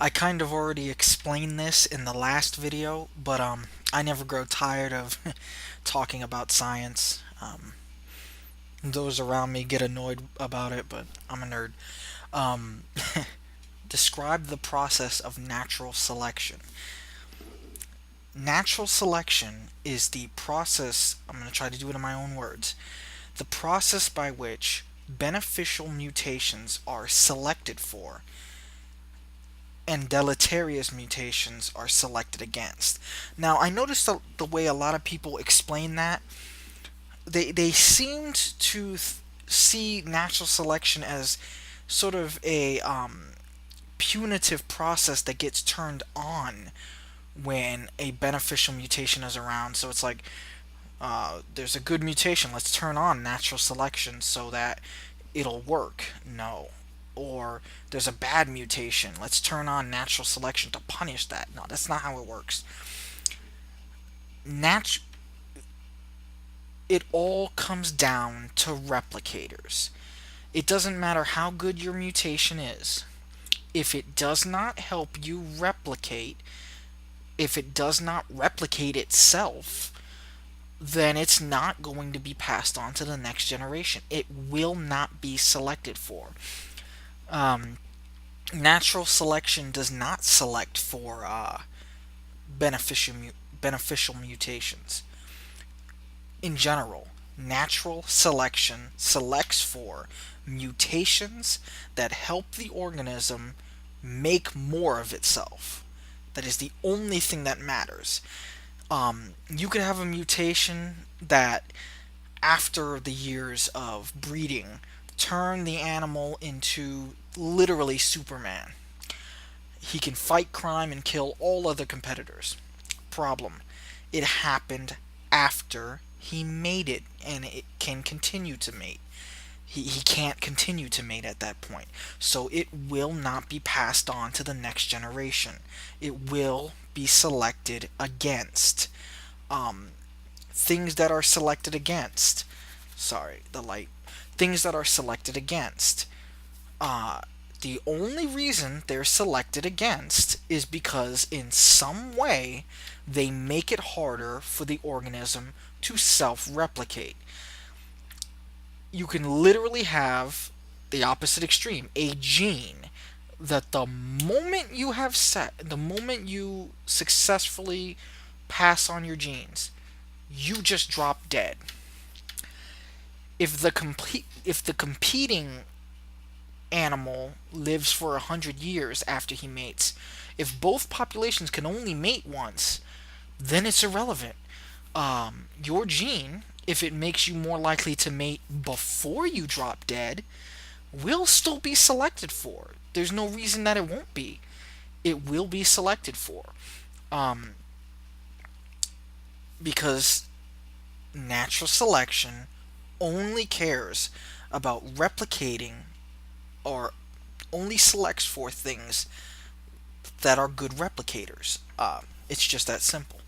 I kind of already explained this in the last video, but I never grow tired of talking about science. Those around me get annoyed about it, but I'm a nerd. Um, Describe the process of natural selection. Natural selection is the process, I'm going to try to do it in my own words, the process by which beneficial mutations are selected for and deleterious mutations are selected against. Now, I noticed the way a lot of people explain that, they seemed to see natural selection as sort of a punitive process that gets turned on when a beneficial mutation is around. So it's like, there's a good mutation, let's turn on natural selection so that it'll work. No. Or there's a bad mutation, let's turn on natural selection to punish that. No, that's not how it works. Nat- it all comes down to replicators. It doesn't matter how good your mutation is. If it does not help you replicate, if it does not replicate itself, then it's not going to be passed on to the next generation. It will not be selected for. Um, Natural selection does not select for beneficial beneficial mutations. In general, natural selection selects for mutations that help the organism make more of itself. That is the only thing that matters. You could have a mutation that, after the years of breeding, turn the animal into literally Superman. He can fight crime and kill all other competitors. Problem: it happened after he mated, and it can continue to mate. He can't continue to mate at that point. So it will not be passed on to the next generation. It will be selected against. Um, Things that are selected against. Sorry, the light. Things that are selected against. Uh, the only reason they're selected against is because in some way they make it harder for the organism to self replicate. You can literally have the opposite extreme, a gene that the moment you successfully pass on your genes, you just drop dead. If the competing animal lives for 100 years after he mates, if both populations can only mate once, then it's irrelevant. Your gene, if it makes you more likely to mate before you drop dead, will still be selected for. There's no reason that it won't be. It will be selected for. Um, because natural selection only cares about replicating, or only selects for things that are good replicators. It's just that simple.